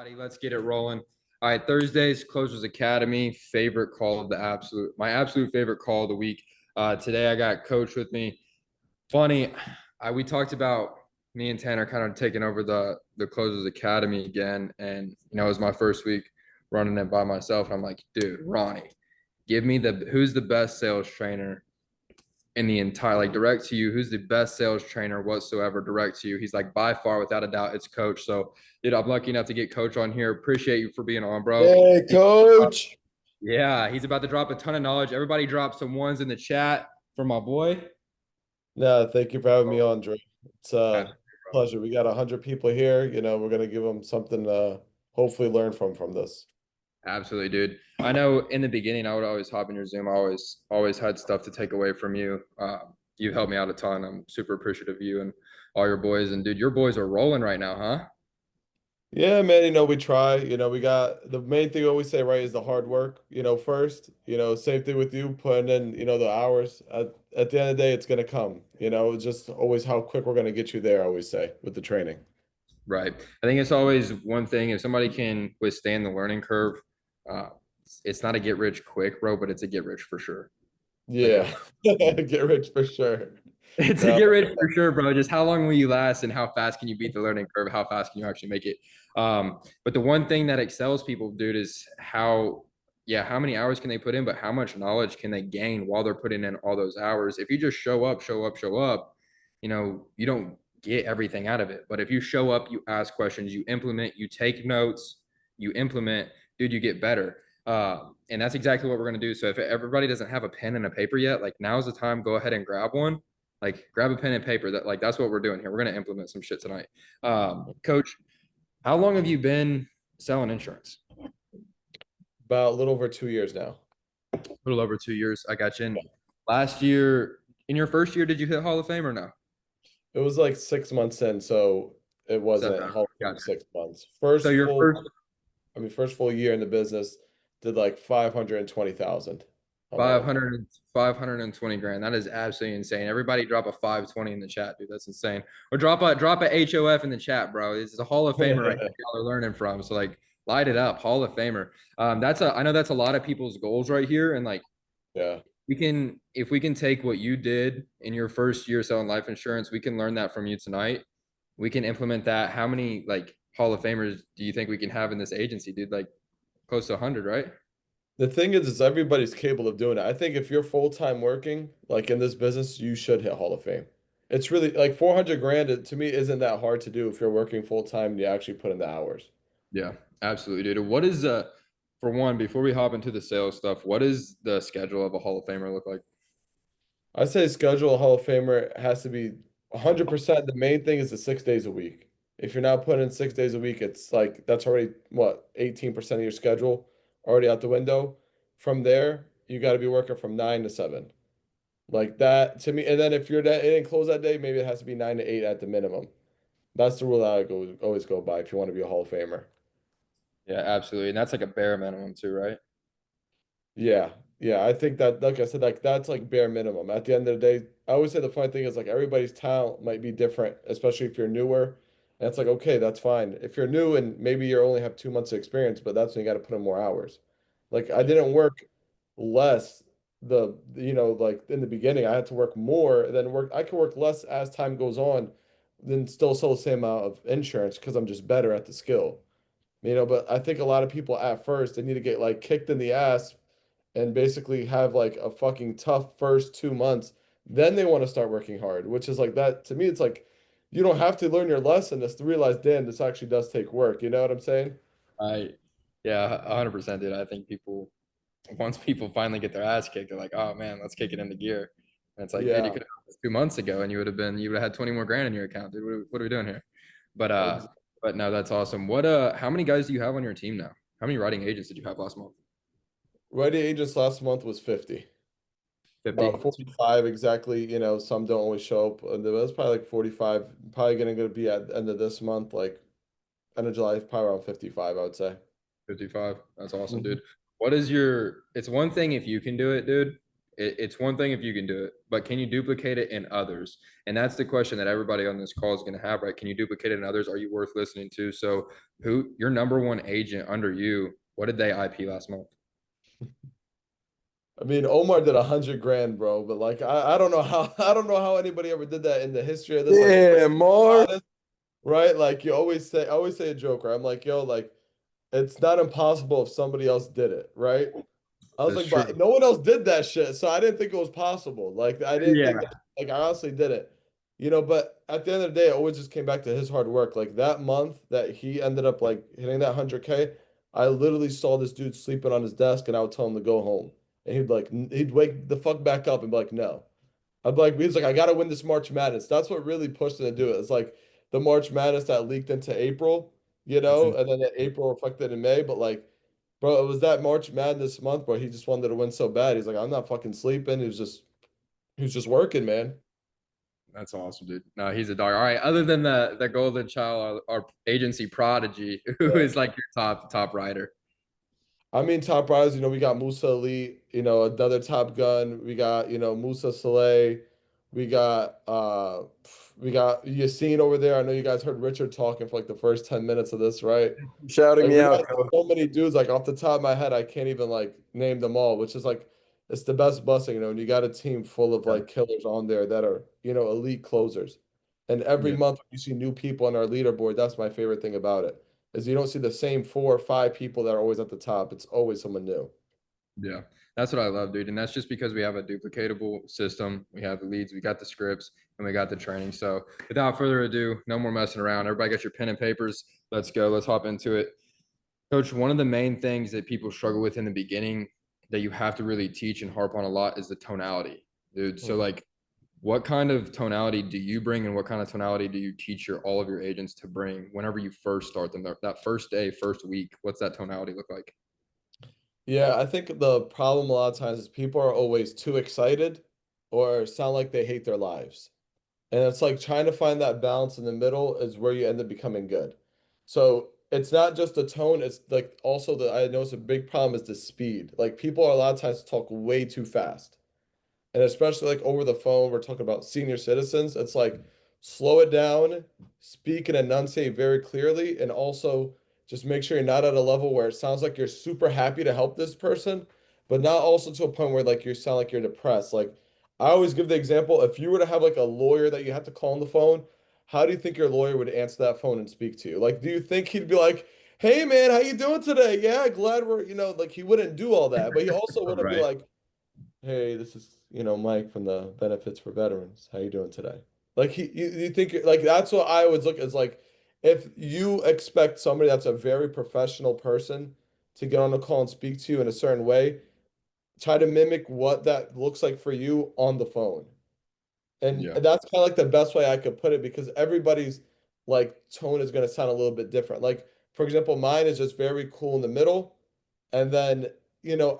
everybody. Let's get it rolling. All right, Thursdays, Closerz Academy. Favorite call of my absolute favorite call of the week. Today I got Coach with me. Funny, we talked about me and Tanner kind of taking over the Closerz Academy again, and it was my first week running it by myself. I'm like, dude, Ronnie, give me who's the best sales trainer in the entire, like, direct to you, who's the best sales trainer whatsoever, direct to you. He's like, by far, without a doubt, it's Coach. So, dude, I'm lucky enough to get Coach on here. Appreciate you for being on, bro. Hey, Coach. Yeah, he's about to drop a ton of knowledge. Everybody drop some ones in the chat for my boy. No, thank you for having me on, Drew. It's a Absolutely, bro. pleasure. We got 100 people here. We're gonna give them something to hopefully learn from this. Absolutely, dude. I know in the beginning I would always hop in your Zoom. I always had stuff to take away from you. You've helped me out a ton. I'm super appreciative of you and all your boys. And dude, your boys are rolling right now, huh? Yeah, man, we try. We got the main thing we always say, right, is the hard work, first. Same thing with you putting in, the hours. At the end of the day, it's gonna come. It's just always how quick we're gonna get you there, I always say, with the training. Right. I think it's always one thing. If somebody can withstand the learning curve, uh, it's not a get rich quick, bro, but it's a get rich for sure. Like Yeah. Get rich for sure. it's a No, get rich for sure, bro. Just how long will you last and how fast can you beat the learning curve? How fast can you actually make it? But the one thing that excels people, dude, is how many hours can they put in, but how much knowledge can they gain while they're putting in all those hours? If you just show up, you don't get everything out of it. But if you show up, you ask questions, you implement, you take notes, you implement, dude, you get better. And that's exactly what we're going to do. So if everybody doesn't have a pen and a paper yet, like, now's the time, go ahead and grab one. Like, grab a pen and paper. That's what we're doing here. We're going to implement some shit tonight. Coach, how long have you been selling insurance? about a little over 2 years now. A little over 2 years. I got you. In last year, in your first year, did you hit Hall of Fame or no? It was like 6 months in, so it wasn't Seven. Hall of Fame Gotcha. 6 months. So your first First full year in the business, did like 520,000 on my own. 520 grand. That is absolutely insane. Everybody drop a 520 in the chat, dude. That's insane. Or drop a HOF in the chat, bro. This is a Hall of Famer right here. Y'all are learning from. So, like, light it up, Hall of Famer. I know that's a lot of people's goals right here. And, like, Yeah. if we can take what you did in your first year selling life insurance, we can learn that from you tonight. We can implement that. How many, like, Hall of Famers do you think we can have in this agency, dude? Like, close to 100, right? The thing is everybody's capable of doing it. I think if you're full-time working, like in this business, you should hit Hall of Fame. It's really like 400 grand to me isn't that hard to do if you're working full-time and you actually put in the hours. Yeah, absolutely, dude. What is for one, before we hop into the sales stuff, what does the schedule of a Hall of Famer look like? I say schedule a Hall of Famer has to be 100%. The main thing is the 6 days a week. If you're not putting in 6 days a week, it's like that's already what 18% of your schedule already out the window. From there, you got to be working from 9 to 7, like that to me. And then if you're that it didn't close that day, maybe it has to be 9 to 8 at the minimum. That's the rule that always go by if you want to be a Hall of Famer. Yeah, absolutely. And that's like a bare minimum too, right? Yeah, yeah, I think that, like I said, like that's like bare minimum. At the end of the day, I always say the funny thing is like everybody's talent might be different, especially if you're newer. And it's like, okay, that's fine. If you're new and maybe you only have 2 months of experience, but that's when you got to put in more hours. Like I didn't work less like in the beginning, I had to work more than work. I can work less as time goes on, then still sell the same amount of insurance because I'm just better at the skill. But I think a lot of people at first they need to get like kicked in the ass and basically have like a fucking tough first 2 months. Then they want to start working hard, which is like that to me. It's like you don't have to learn your lesson just to realize, damn, this actually does take work. You know what I'm saying? I Yeah, 100%, dude. I think once people finally get their ass kicked, they're like, oh man, let's kick it into gear. And it's like, dude, you Yeah. could have done this 2 months ago and you would have had 20 more grand in your account, dude. What are we doing here? But Ex- no, that's awesome. How many guys do you have on your team now? How many writing agents did you have last month? Ready agents last month was 50. 50. About 45 exactly. Some don't always show up. And there was probably like 45, probably gonna be at the end of this month, like end of July, probably around 55, I would say. 55. That's awesome, Mhm. dude. It's one thing if you can do it, dude. It's one thing if you can do it, but can you duplicate it in others? And that's the question that everybody on this call is going to have, right? Can you duplicate it in others? Are you worth listening to? So, who your number one agent under you? What did they IP last month? I mean, Omar did 100 grand, bro, but like I don't know how I don't know how anybody ever did that in the history of this. Like, Yeah, Mark. honest, right? Like you I always say a joke, right? I'm like, yo, like it's not impossible if somebody else did it, right? I was That's like, true. but no one else did that shit, so I didn't think it was possible. Like I didn't think Yeah. that, like I honestly did it, But at the end of the day, it always just came back to his hard work. Like that month that he ended up like hitting that 100K, I literally saw this dude sleeping on his desk, and I would tell him to go home, and he'd wake the fuck back up and be like, no. I'd be like, he's like, I gotta win this March Madness. That's what really pushed him to do it. It's like the March Madness that leaked into April, That's and then April reflected in May. But like, bro, it was that March Madness month, bro. He just wanted to win so bad. He's like, I'm not fucking sleeping. He was just working, man. That's awesome, dude. No, he's a dog. All right. Other than the golden child, our agency prodigy, who Yeah. is like your top writer? I mean, top riders, we got Musa Ali, another Top Gun. We got, Musa Saleh. We got Yassine over there. I know you guys heard Richard talking for like the first 10 minutes of this, right? Shouting Like me we out, got coach. so many dudes, like off the top of my head, I can't even like name them all, which is like it's the best busing, and you got a team full of Yeah. like killers on there that are, elite closers. And every Yeah. month you see new people on our leaderboard. That's my favorite thing about it, is you don't see the same 4 or 5 people that are always at the top. It's always someone new. Yeah, that's what I love, dude. And that's just because we have a duplicatable system. We have the leads, we got the scripts, and we got the training. So without further ado, no more messing around. Everybody got your pen and papers. Let's go. Let's hop into it. Coach, one of the main things that people struggle with in the beginning that you have to really teach and harp on a lot is the tonality, dude. So Mhm. like what kind of tonality do you bring and what kind of tonality do you teach all of your agents to bring whenever you first start them? That first day, first week, what's that tonality look like? Yeah, I think the problem a lot of times is people are always too excited or sound like they hate their lives. And it's like trying to find that balance in the middle is where you end up becoming good. So it's not just the tone, it's like also I notice a big problem is the speed. Like people are a lot of times talk way too fast. And especially like over the phone, we're talking about senior citizens. It's like slow it down, speak and enunciate very clearly, and also just make sure you're not at a level where it sounds like you're super happy to help this person, but not also to a point where like you sound like you're depressed. Like I always give the example, if you were to have like a lawyer that you had to call on the phone, how do you think your lawyer would answer that phone and speak to you? Like, do you think he'd be like, "Hey man, how you doing today? Yeah, glad we're," like he wouldn't do all that, but he also wouldn't be Right. like, "Hey, this is, Mike from the Benefits for Veterans. How you doing today?" Like you think like that's what I always look as like if you expect somebody that's a very professional person to get on a call and speak to you in a certain way, try to mimic what that looks like for you on the phone. And Yeah. that's kind of like the best way I could put it because everybody's like tone is going to sound a little bit different. Like, for example, mine is just very cool in the middle. And then,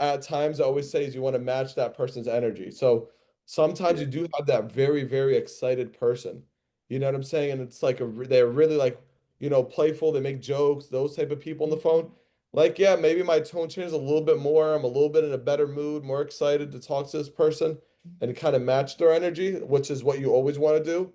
at times I always say is you want to match that person's energy. So sometimes Yeah. you do have that very, very excited person. You know what I'm saying? And it's like they're really like, playful. They make jokes, those type of people on the phone. Like, yeah, maybe my tone changes a little bit more. I'm a little bit in a better mood, more excited to talk to this person and kind of match their energy, which is what you always want to do.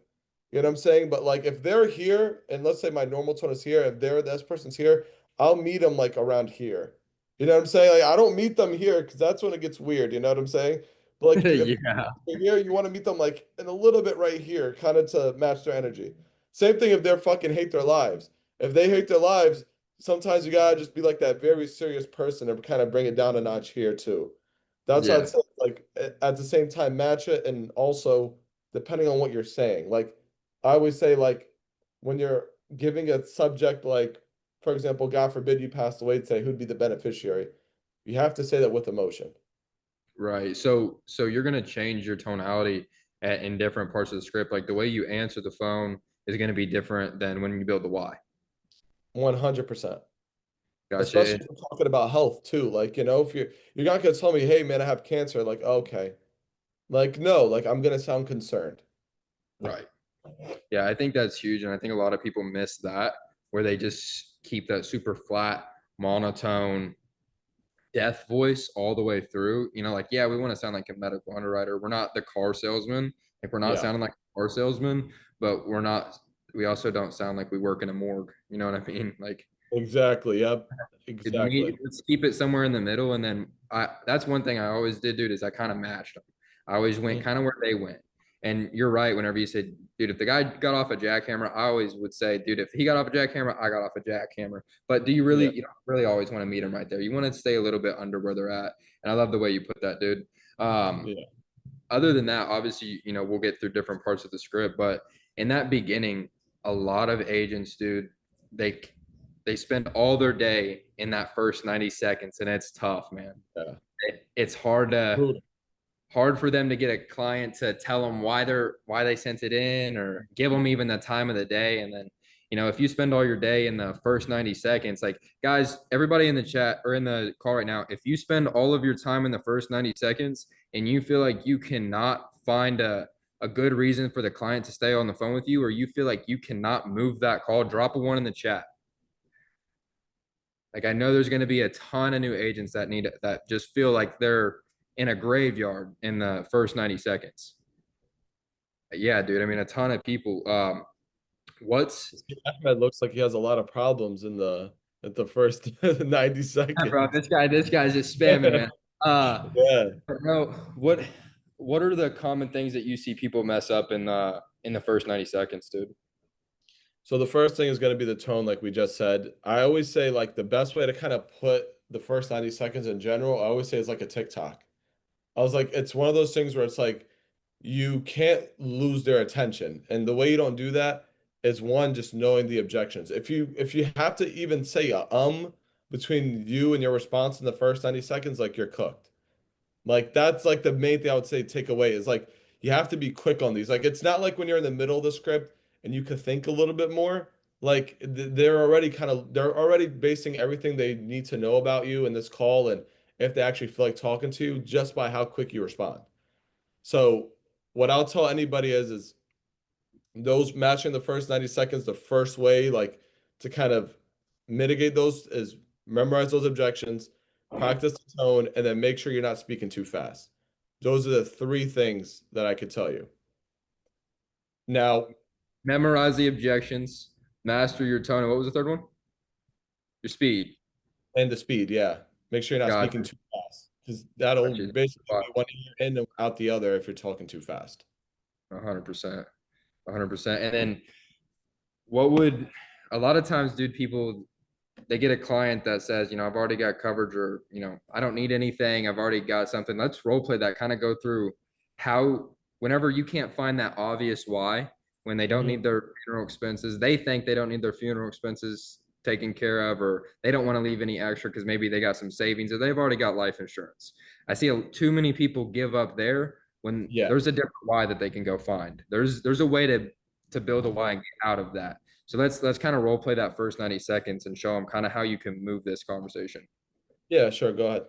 You know what I'm saying? But like if they're here, and let's say my normal tone is here, if this person's here, I'll meet them like around here. You know what I'm saying? Like I don't meet them here because that's when it gets weird. You know what I'm saying? But like if Yeah. you're here, you want to meet them like in a little bit right here, kind of to match their energy. Same thing if they're fucking hate their lives. If they hate their lives, sometimes you gotta just be like that very serious person and kind of bring it down a notch here too. That's why I'd Yeah. say like at the same time match it and also depending on what you're saying. Like I always say like when you're giving a subject like for example, God forbid you passed away today, who'd be the beneficiary? You have to say that with emotion. Right. So you're gonna change your tonality in different parts of the script. Like the way you answer the phone is gonna be different than when you build the why. 100%. Gotcha. Especially if we're talking about health too. Like, if you're not gonna tell me, hey man, I have cancer, like, okay. Like, no, like I'm gonna sound concerned. Right. Yeah, I think that's huge, and I think a lot of people miss that where they just keep that super flat monotone death voice all the way through. You know, like, yeah, we want to sound like a medical underwriter. We're not the car salesman. Like, we're not Yeah, sounding like a car salesman, but we also don't sound like we work in a morgue. You know what I mean? Like, exactly. Yep, exactly. let's keep it somewhere in the middle. And then that's one thing I always did, dude, is I kind of matched them. I always went Mhm. kind of where they went. And you're right. Whenever you said, dude, if the guy got off a jackhammer, I always would say, dude, if he got off a jackhammer, I got off a jackhammer. But do you Yeah, really, really always want to meet him right there? You want to stay a little bit under where they're at. And I love the way you put that, dude. yeah, Other than that, obviously, we'll get through different parts of the script, but in that beginning, a lot of agents, dude, they they spend all their day in that first 90 seconds, and it's tough, man. yeah. It's hard to Brutal. hard for them to get a client to tell them why they sent it in or give them even the time of the day. And then, if you spend all your day in the first 90 seconds, like, guys, everybody in the chat or in the call right now, if you spend all of your time in the first 90 seconds and you feel like you cannot find a good reason for the client to stay on the phone with you, or you feel like you cannot move that call, drop a one in the chat. Like, I know there's going to be a ton of new agents that just feel like they're in a graveyard in the first 90 seconds. Yeah, dude. I mean, a ton of people. What's Ahmed looks like he has a lot of problems in the at the first 90 bro? seconds. This guy's just spamming, man. Uh, Yeah. no. What are the common things that you see people mess up in the first 90 seconds, dude? So the first thing is going to be the tone, like we just said. I always say like the best way to kind of put the first 90 seconds in general, I always say it's like a TikTok. I was like, it's one of those things where it's like you can't lose their attention. And the way you don't do that is one, just knowing the objections. If you have to even say a between you and your response in the first 90 seconds, like you're cooked. Like that's like the main thing I would say take away is like you have to be quick on these. Like it's not like when you're in the middle of the script and you could think a little bit more. Like they're already basing everything they need to know about you in this call and if they actually feel like talking to you just by how quick you respond. So what I'll tell anybody is those matching the first 90 seconds, the first way like to kind of mitigate those is memorize those objections, practice the tone, and then make sure you're not speaking too fast. Those are the three things that I could tell you. Now, Memorize the objections, master your tone. And what was the third one? Your speed. and the speed, yeah. Make sure you're not speaking Gotcha. too fast because that'll Gotcha. basically be one ear in and out the other if you're talking too fast. 100%. 100%. And then what would a lot of times, dude, people they get a client that says, I've already got coverage, or, I don't need anything. I've already got something. Let's role play that, kind of go through how, whenever you can't find that obvious why, when they don't Mhm. need their funeral expenses, they think they don't need their funeral expenses taken care of, or they don't want to leave any extra because maybe they got some savings or they've already got life insurance. I see too many people give up there when Yeah. there's a different why that they can go find. There's a way to build a why and get out of that. So let's kind of role play that first 90 seconds and show them kind of how you can move this conversation. Yeah, sure. Go ahead.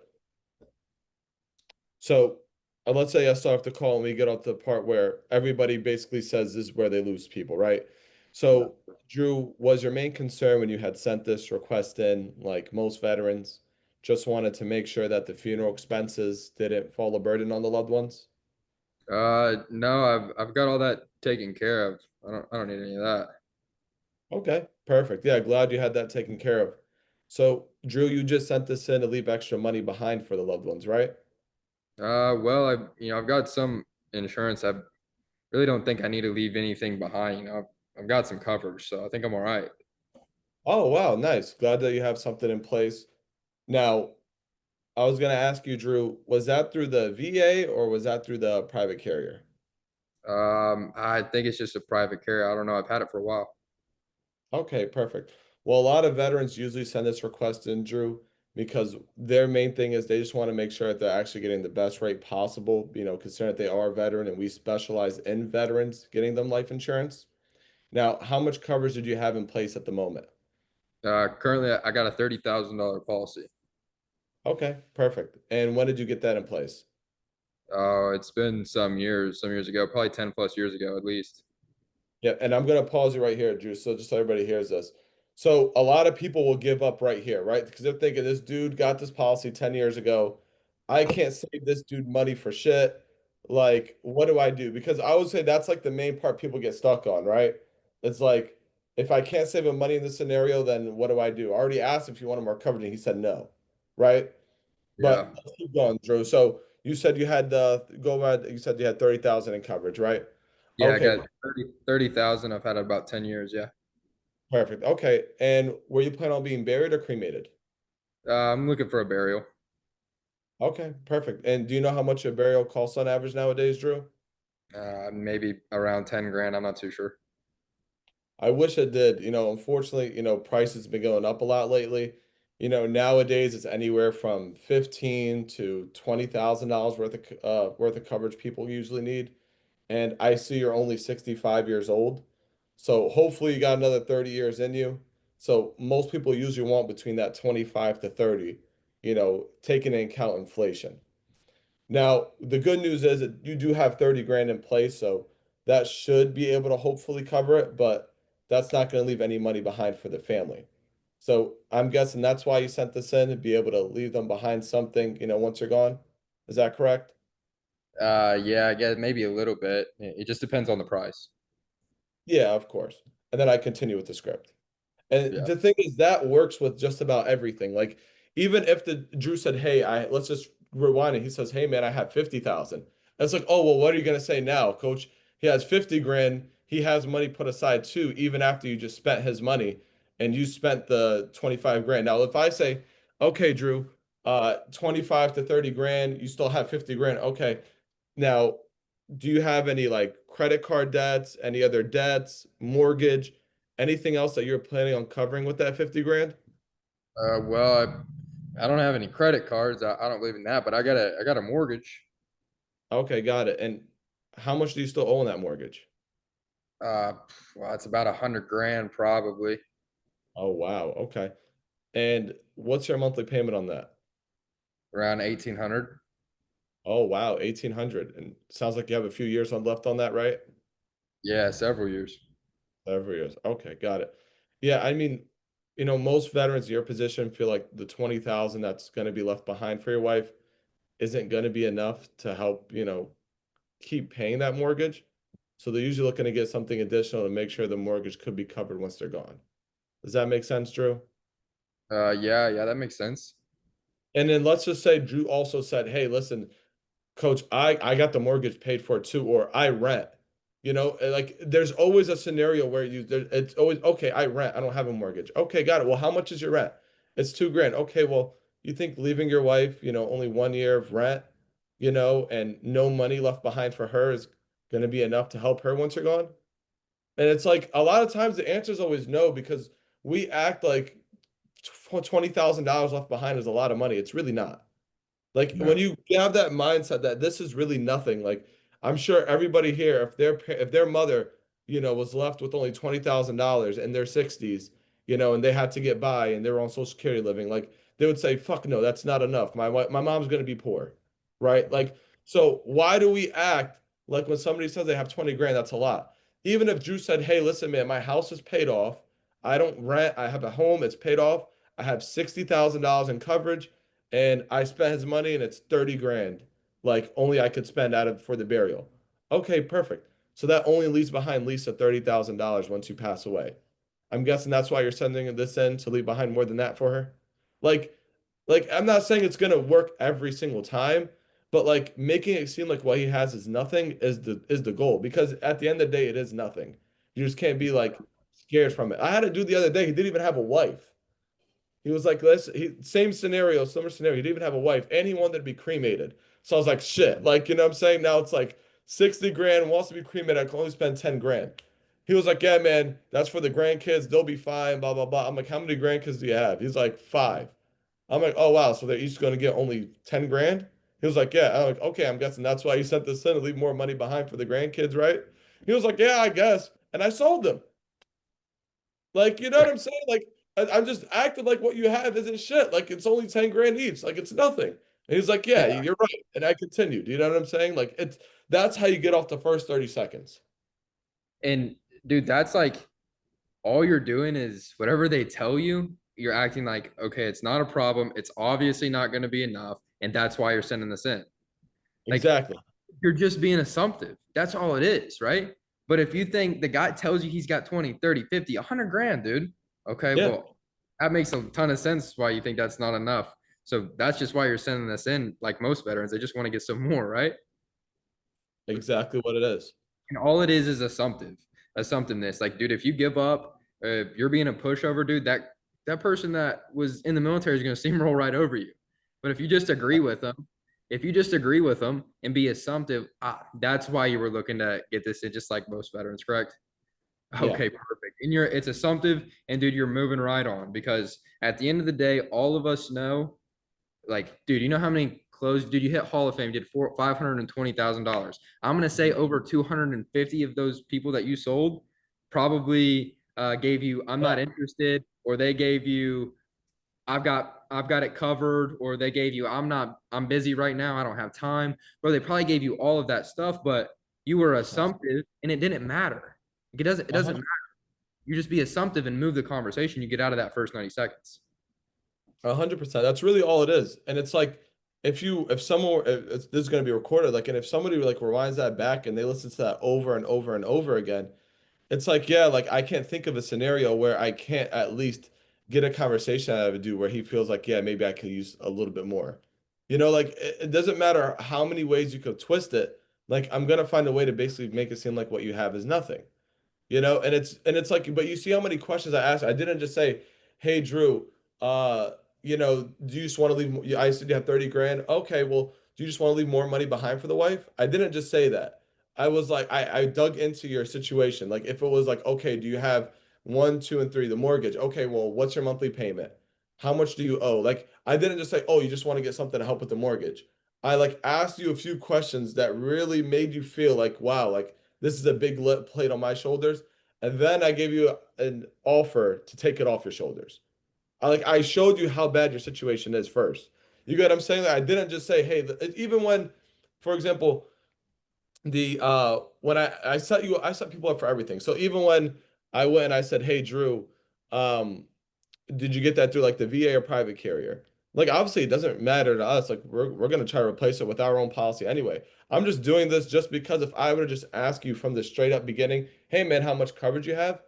So let's say I start off the call and we get off the part where everybody basically says this is where they lose people, right? Yeah. So, Drew, was your main concern when you had sent this request in, like most veterans, just wanted to make sure that the funeral expenses didn't fall a burden on the loved ones? No, I've got all that taken care of. I don't need any of that. Okay, perfect. Yeah, glad you had that taken care of. So, Drew, you just sent this in to leave extra money behind for the loved ones, right? Well, I've got some insurance. I really don't think I need to leave anything behind. I've got some coverage, so I think I'm all right. Oh, wow, nice. Glad that you have something in place. Now, I was going to ask you, Drew, was that through the VA or was that through the private carrier? I think it's just a private carrier. I don't know. I've had it for a while. Okay, perfect. Well, a lot of veterans usually send this request in, Drew, because their main thing is they just want to make sure that they're actually getting the best rate possible, considering that they are a veteran and we specialize in veterans getting them life insurance. Now, how much coverage did you have in place at the moment? Currently, I got a $30,000 policy. Okay, perfect. And when did you get that in place? It's been some years ago, probably 10 plus years ago at least. Yeah, and I'm gonna pause you right here, Drew, so just so everybody hears this. So a lot of people will give up right here, right? Because they're thinking this dude got this policy 10 years ago. I can't save this dude money for shit. Like, what do I do? Because I would say that's like the main part people get stuck on, right? It's like, if I can't save him money in this scenario, then what do I do? I already asked if you wanted more coverage, and he said no, right? Yeah. But let's keep going, Drew. So you said you had go ahead, you said you had 30,000 in coverage, right? Yeah, I Okay, got 30,000. I've had it about 10 years. Yeah. perfect. Okay. And were you planning on being buried or cremated? I'm looking for a burial. Okay, perfect. And do you know how much a burial costs on average nowadays, Drew? Maybe around 10 grand. I'm not too sure. I wish it did. Unfortunately, prices have been going up a lot lately. Nowadays it's anywhere from 15 to $20,000 worth of coverage people usually need. And I see you're only 65 years old. So hopefully you got another 30 years in you. So most people usually want between that 25 to 30, taking into account inflation. Now, the good news is that you do have 30 grand in place, so that should be able to hopefully cover it, but that's not going to leave any money behind for the family. So I'm guessing that's why you sent this in, to be able to leave them behind something, once you're gone. Is that correct? Yeah, I guess maybe a little bit. It just depends on the price. Yeah, of course. And then I continue with the script. And Yeah. the thing is, that works with just about everything. Like, even if the Drew said, "Hey, let's just rewind it." He says, "Hey, man, I have 50,000." It's like, "Oh, well, what are you gonna say now, Coach? He has 50 grand. He has money put aside too, even after you just spent his money, and you spent the 25 grand." Now, if I say, "Okay, Drew, 25 to 30 grand, you still have 50 grand." Okay, now, do you have any like credit card debts, any other debts, mortgage, anything else that you're planning on covering with that 50 grand? Well, I don't have any credit cards. I don't believe in that, but I got a mortgage. Okay, got it. And how much do you still owe on that mortgage? Uh, well, it's about 100 grand probably, Oh, wow. Okay. And what's your monthly payment on that? around 1,800. Oh, wow, 1,800. And sounds like you have a few years on left on that, right? Yeah, several years. Several years. Okay, got it. Yeah, I mean, most veterans in your position feel like the 20,000 that's going to be left behind for your wife isn't going to be enough to help, keep paying that mortgage. So they're usually looking to get something additional to make sure the mortgage could be covered once they're gone. Does that make sense, Drew? Yeah, yeah, that makes sense. And then let's just say Drew also said, "Hey, listen, Coach, I got the mortgage paid for too, or I rent." Like there's always a scenario where it's always okay. I rent. I don't have a mortgage. Okay, got it. Well, how much is your rent? It's 2 grand. Okay, well, you think leaving your wife, only 1 year of rent, and no money left behind for her is going to be enough to help her once you're gone? And it's like a lot of times the answer is always no because we act like $20,000 left behind is a lot of money. It's really not. Like when No. you have that mindset that this is really nothing, like I'm sure everybody here, if their mother, was left with only $20,000 in their 60s, and they had to get by and they were on Social Security living, like they would say, "Fuck no, that's not enough. My mom's gonna be poor," right? Like, so why do we act like when somebody says they have 20 grand, that's a lot? Even if Drew said, "Hey, listen, man, my house is paid off. I don't rent. I have a home. It's paid off. I have $60,000 in coverage." And I spent his money and it's 30 grand. Like only I could spend out of for the burial. Okay, perfect. So that only leaves behind Lisa $30,000 once you pass away. I'm guessing that's why you're sending this in to leave behind more than that for her. Like, like I'm not saying it's gonna work every single time, but like making it seem like what he has is nothing is the goal because at the end of the day it is nothing. You just can't be like scared from it. I had a dude the other day, he didn't even have a wife. He was like, "This same scenario, similar scenario. He didn't even have a wife, and he wanted to be cremated." So I was like, "Shit!" Like, you know what I'm saying? Now it's like 60 grand wants to be cremated. I can only spend 10 grand. He was like, "Yeah, man, that's for the grandkids. They'll be fine." Blah blah blah. I'm like, "How many grandkids do you have?" He's like, "5." I'm like, "Oh wow, so they're each going to get only 10 grand?" He was like, "Yeah." I'm like, "Okay, I'm guessing that's why you sent this in to leave more money behind for the grandkids, right?" He was like, "Yeah, I guess." And I sold them. Like, you know what I'm saying? Like, I'm just acting like what you have isn't shit. Like, it's only 10 grand each. Like, it's nothing. And he's like, "Yeah, Yeah. you're right." And I continued. You know what I'm saying? Like, that's how you get off the first 30 seconds. And dude, that's like all you're doing is whatever they tell you, you're acting like, okay, it's not a problem. It's obviously not going to be enough. And that's why you're sending this in. Like, Exactly. you're just being assumptive. That's all it is, right? But if you think the guy tells you he's got 20, 30, 50, 100 grand, dude, okay, Yeah, well, that makes a ton of sense why you think that's not enough. So that's just why you're sending this in. Like most veterans, they just want to get some more, right? exactly what it is. And all it is assumptiveness. Like, dude, if you give up, if you're being a pushover, dude, that person that was in the military is going to steamroll right over you. But if you just agree with them, if you just agree with them and be assumptive, that's why you were looking to get this in, just like most veterans, correct? Yeah. Okay, perfect. And it's assumptive, and dude, you're moving right on because at the end of the day, all of us know, like, dude, you know how many clothes, dude, you hit Hall of Fame, did $520,000. I'm gonna say over 250 of those people that you sold probably gave you, I'm not interested, or they gave you, I've got it covered, or they gave you, I'm busy right now, I don't have time, or they probably gave you all of that stuff, but you were assumptive and it didn't matter. It doesn't matter. You just be assumptive and move the conversation. You get out of that first 90 seconds. 100%. That's really all it is. And it's like if someone this is going to be recorded, like, and if somebody like rewinds that back and they listen to that over and over and over again, it's like, yeah, like I can't think of a scenario where I can't at least get a conversation out of a dude where he feels like, yeah, maybe I could use a little bit more. Like it doesn't matter how many ways you could twist it. Like I'm gonna find a way to basically make it seem like what you have is nothing. And it's like, but you see how many questions I asked. I didn't just say, "Hey, Drew, uh, do you just want to leave? I said you have 30 grand. Okay, well, do you just want to leave more money behind for the wife?" I didn't just say that. I was like, I dug into your situation. Like, if it was like, okay, do you have one, two, and three, the mortgage? Okay, well, what's your monthly payment? How much do you owe? Like, I didn't just say, oh, you just want to get something to help with the mortgage. I like asked you a few questions that really made you feel like, wow, like this is a big plate on my shoulders. And then I gave you an offer to take it off your shoulders. I showed you how bad your situation is first. You get what I'm saying? Like, I didn't just say, hey, even when, for example, the when I set people up for everything. So even when I went and I said, hey, Drew, um, did you get that through like the VA or private carrier? Like obviously it doesn't matter to us. Like we're gonna try to replace it with our own policy anyway. I'm just doing this just because if I were to just ask you from the straight up beginning, hey man, how much coverage you have?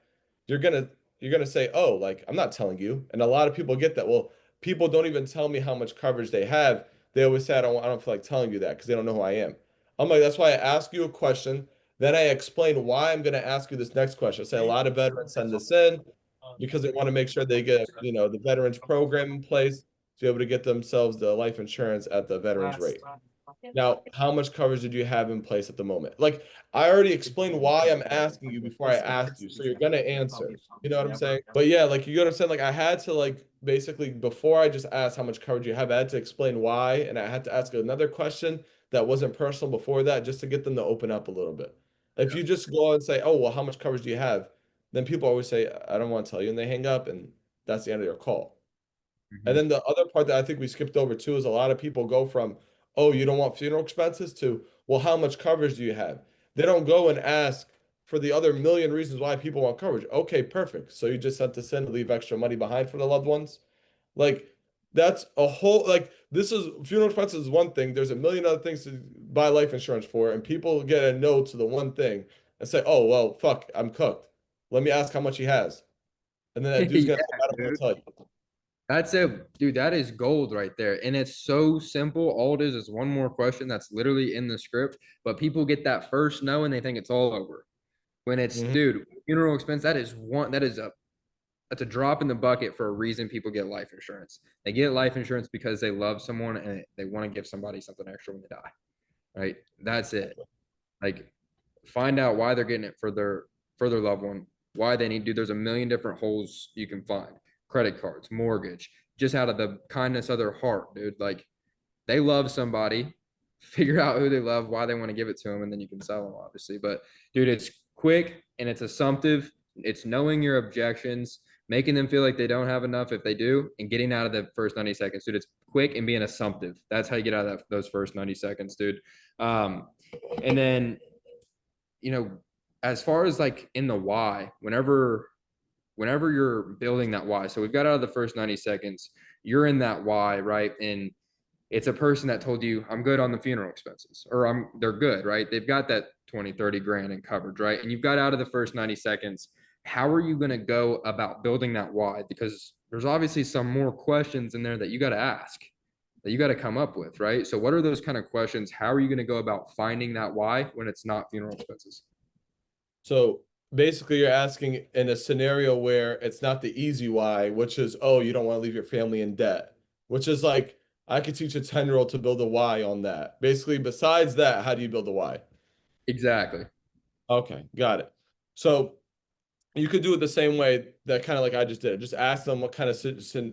You're gonna you're gonna say, oh, like I'm not telling you. And a lot of people get that. Well, people don't even tell me how much coverage they have. They always say I don't feel like telling you that because they don't know who I am. I'm like, that's why I ask you a question. Then I explain why I'm gonna ask you this next question. I say a lot of veterans send this in because they want to make sure they get, the veterans program in place to be able to get themselves the life insurance at the veterans rate. Now, how much coverage did you have in place at the moment? Like, I already explained why I'm asking you before I asked you, so you're gonna answer. You know what I'm saying? But yeah, like you understand, like I had to like basically before I just asked how much coverage you have, I had to explain why, and I had to ask another question that wasn't personal before that just to get them to open up a little bit. If you just go and say, "Oh, well, how much coverage do you have?" Then people always say, "I don't want to tell you," and they hang up, and that's the end of your call. And Mhm. then the other part that I think we skipped over too is a lot of people go from, oh, you don't want funeral expenses to, well, how much coverage do you have? They don't go and ask for the other million reasons why people want coverage. Okay, perfect. So you just sent this in to leave extra money behind for the loved ones. Like that's a whole like this is funeral expenses is one thing. There's a million other things to buy life insurance for, and people get a no to the one thing and say, oh well, fuck, I'm cooked. Let me ask how much he has. And then that dude's Yeah, gonna say, I don't want dude. to tell you. That's it, dude. That is gold right there. And it's so simple. All it is one more question that's literally in the script. But people get that first no and they think it's all over. When it's, Mhm. dude, funeral expense, that's a drop in the bucket for a reason people get life insurance. They get life insurance because they love someone and they want to give somebody something extra when they die. Right? That's it. Like find out why they're getting it for their loved one, why they need to. There's a million different holes you can find. Credit cards, mortgage, just out of the kindness of their heart, dude. Like they love somebody, figure out who they love, why they want to give it to them, and then you can sell them, obviously. But dude, it's quick and it's assumptive. It's knowing your objections, making them feel like they don't have enough if they do, and getting out of the first 90 seconds, dude. It's quick and being assumptive. That's how you get out of those first 90 seconds, dude. Um, and then, you know, as far as like in the why, whenever whenever you're building that why, so we've got out of the first 90 seconds, you're in that why, right? And it's a person that told you, I'm good on the funeral expenses, or they're good, right? They've got that 20, 30 grand in coverage, right? And you've got out of the first 90 seconds. How are you going to go about building that why? Because there's obviously some more questions in there that you got to ask, that you got to come up with, right? So, what are those kind of questions? How are you going to go about finding that why when it's not funeral expenses? So basically, you're asking in a scenario where it's not the easy why, which is, oh, you don't want to leave your family in debt, which is like, I could teach a 10-year-old to build a why on that. Basically, besides that, how do you build a why? Exactly. Okay, got it. So you could do it the same way that kind of like I just did. Just ask them what kind of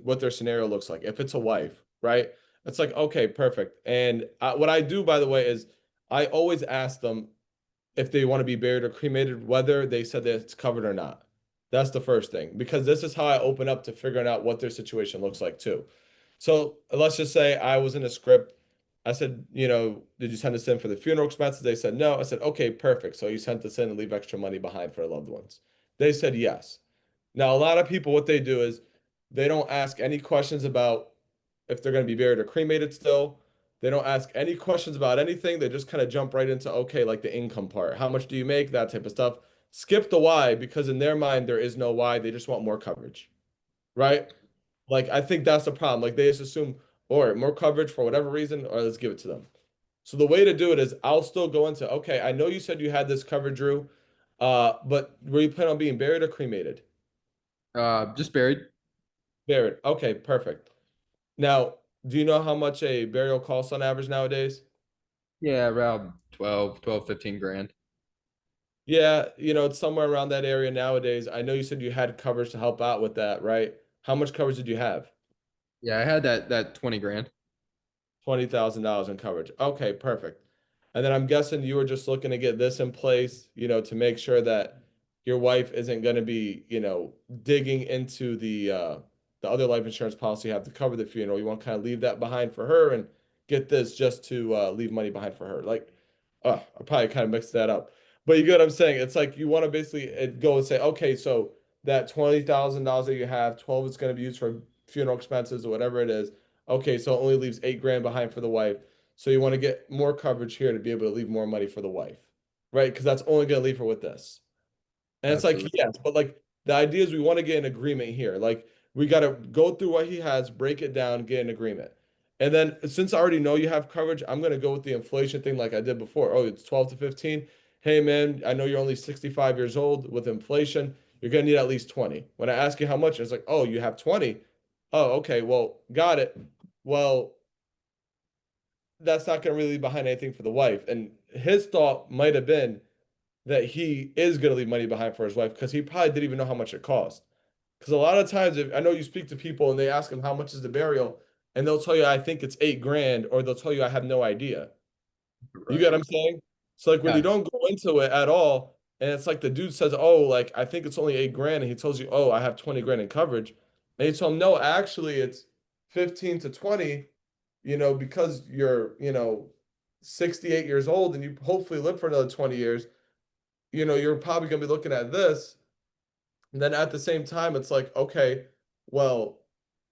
what their scenario looks like. If it's a wife, right? It's like, okay, perfect. And what I do, by the way, is I always ask them if they want to be buried or cremated, whether they said that it's covered or not. That's the first thing, because this is how I open up to figuring out what their situation looks like too. So let's just say I was in a script. I said, did you send this in for the funeral expenses? They said no. I said, okay, perfect. So you sent this in and leave extra money behind for loved ones. They said yes. Now, a lot of people, what they do is they don't ask any questions about if they're going to be buried or cremated still. They don't ask any questions about anything. They just kind of jump right into, okay, like the income part. How much do you make? That type of stuff. Skip the why because in their mind, there is no why. They just want more coverage, right? Like, I think that's the problem. Like, they just assume, or more coverage for whatever reason, or let's give it to them. So the way to do it is I'll still go into, okay, I know you said you had this covered, Drew, but were you planning on being buried or cremated? Just buried. Buried. Okay, perfect. Now, do you know how much a burial costs on average nowadays? Yeah, around 12, 15 grand. Yeah, it's somewhere around that area nowadays. I know you said you had coverage to help out with that, right? How much coverage did you have? Yeah, I had that 20 grand. $20,000 in coverage. Okay, perfect. And then I'm guessing you were just looking to get this in place, to make sure that your wife isn't going to be, digging into the other life insurance policy you have to cover the funeral. You want to kind of leave that behind for her and get this just to leave money behind for her. Like, I probably kind of mixed that up. But you get what I'm saying? It's like you want to basically go and say, okay, so that $20,000 that you have, 12 is going to be used for funeral expenses or whatever it is. Okay, so it only leaves 8 grand behind for the wife. So you want to get more coverage here to be able to leave more money for the wife, right? Because that's only going to leave her with this. And it's like, Absolutely. yes, but like the idea is we want to get an agreement here. Like we got to go through what he has, break it down, get an agreement. And then since I already know you have coverage, I'm going to go with the inflation thing like I did before. Oh, it's 12 to 15. Hey man, I know you're only 65 years old with inflation. You're going to need at least 20. When I ask you how much, it's like, "Oh, you have 20." Oh, okay. Well, got it. Well, that's not going to really leave behind anything for the wife. And his thought might have been that he is going to leave money behind for his wife because he probably didn't even know how much it cost. Because a lot of times, if I know you speak to people and they ask them how much is the burial, and they'll tell you, I think it's 8 grand, or they'll tell you, I have no idea. You get Right. what I'm saying? So like when you Yeah. don't go into it at all, and it's like the dude says, "Oh, like I think it's only 8 grand," and he tells you, "Oh, I have 20 grand in coverage," and you tell him, "No, actually, it's 15 to 20." Because you're 68 years old and you hopefully live for another 20 years. You're probably gonna be looking at this. And then at the same time, it's like, okay, well,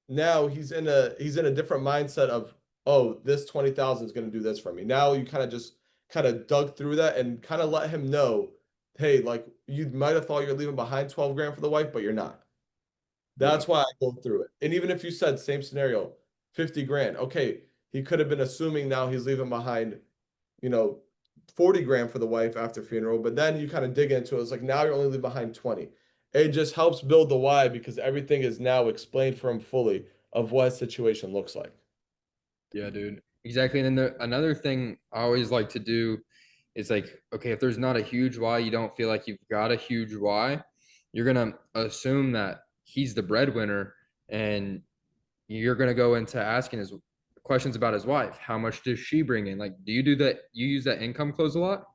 now he's in a different mindset of, oh, this 20,000 is going to do this for me. Now you kind of just kind of dug through that and kind of let him know, hey, like you might have thought you're leaving behind 12 grand for the wife, but you're not. Yeah. That's why I go through it. And even if you said same scenario, 50 grand, okay, he could have been assuming now he's leaving behind, you know, 40 grand for the wife after funeral, but then you kind of dig into it. It's like now you're only leaving behind 20. It just helps build the why because everything is now explained for him fully of what his situation looks like. Yeah, dude. Exactly. And then another thing I always like to do is like, okay, if there's not a huge why, you don't feel like you've got a huge why, you're gonna assume that he's the breadwinner, and you're gonna go into asking his questions about his wife. How much does she bring in? Like, do you do that? You use that income close a lot?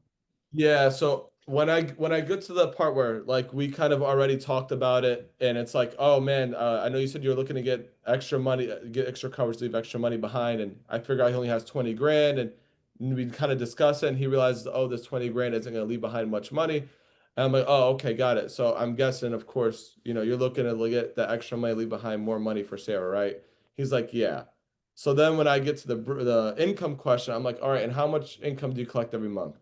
Yeah, so when I get to the part where like we kind of already talked about it and it's like, oh man, I know you said you were looking to get extra money, get extra coverage, leave extra money behind, and I figure out he only has 20 grand and we kind of discuss it and he realizes, oh, this 20 grand isn't gonna leave behind much money. And I'm like, oh, okay, got it. So I'm guessing, of course, you're looking to get the extra money, leave behind more money for Sarah, right? He's like, yeah. So then when I get to the income question, I'm like, all right, and how much income do you collect every month?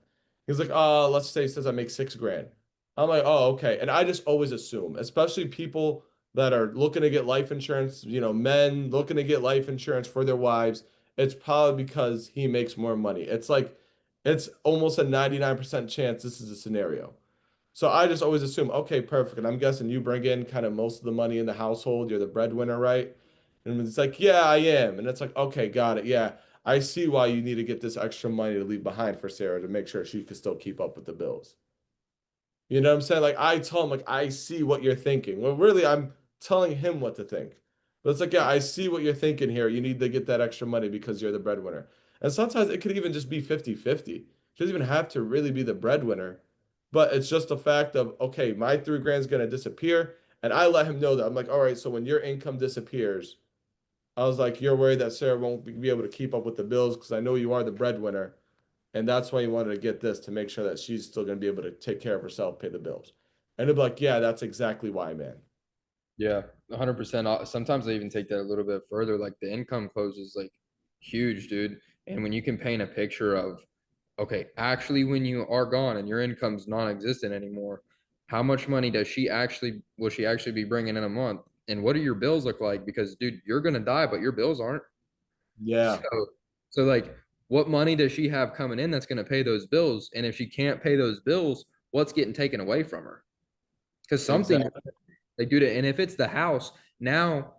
He's like, let's say he says I make 6 grand. I'm like, oh, okay. And I just always assume, especially people that are looking to get life insurance, men looking to get life insurance for their wives, it's probably because he makes more money. It's almost a 99% chance this is a scenario. So I just always assume, okay, perfect. And I'm guessing you bring in kind of most of the money in the household. You're the breadwinner, right? And it's like, yeah, I am. And it's like, okay, got it. Yeah, I see why you need to get this extra money to leave behind for Sarah to make sure she can still keep up with the bills. You know what I'm saying? Like I tell him, like, I see what you're thinking. Well, really, I'm telling him what to think. But it's like, yeah, I see what you're thinking here. You need to get that extra money because you're the breadwinner. And sometimes it could even just be 50-50. She doesn't even have to really be the breadwinner. But it's just a fact of, okay, my 3 grand is gonna disappear. And I let him know that. I'm like, all right, so when your income disappears, I was like, you're worried that Sarah won't be able to keep up with the bills because I know you are the breadwinner. And that's why you wanted to get this to make sure that she's still going to be able to take care of herself, pay the bills. And they'll be like, yeah, that's exactly why, man. Yeah, 100%. Sometimes I even take that a little bit further. Like the income close is like huge, dude. And when you can paint a picture of, okay, actually, when you are gone and your income's non-existent anymore, how much money will she actually be bringing in a month? And what do your bills look like? Because, dude, you're gonna die, but your bills aren't. So, Yeah, so like, what money does she have coming in that's gonna pay those bills? And if she can't pay those bills, what's getting taken away from her? Because something exactly. like, dude, and if it's the house, now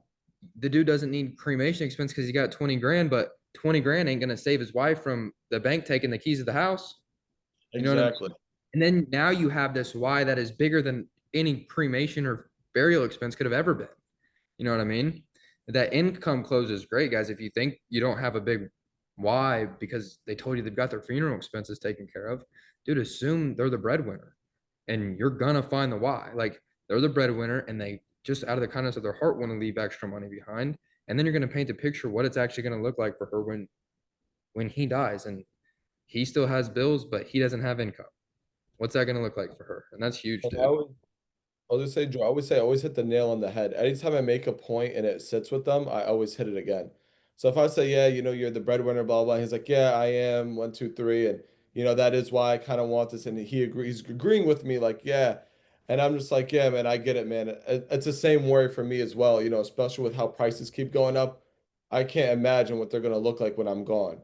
the dude doesn't need cremation expense because he got 20 grand, but 20 grand ain't gonna save his wife from the bank taking the keys of the house. You know what I mean? Exactly. And then now you have this why that is bigger than any cremation or burial expense could have ever been. You know what I mean? That income close is great, guys. If you think you don't have a big why because they told you they've got their funeral expenses taken care of, dude, assume they're the breadwinner and you're gonna find the why. Like they're the breadwinner and they just out of the kindness of their heart want to leave extra money behind. And then you're gonna paint a picture what it's actually gonna look like for her when he dies and he still has bills, but he doesn't have income. What's that gonna look like for her? And that's huge, And dude. I'll just say, Joe, I always say, I always hit the nail on the head. Anytime I make a point and it sits with them, I always hit it again. So if I say, yeah, you're the breadwinner, blah, blah, he's like, yeah, I am, one, two, three. And, that is why I kind of want this. And he's agreeing with me, like, yeah. And I'm just like, yeah, man, I get it, man. It's the same worry for me as well, especially with how prices keep going up. I can't imagine what they're going to look like when I'm gone.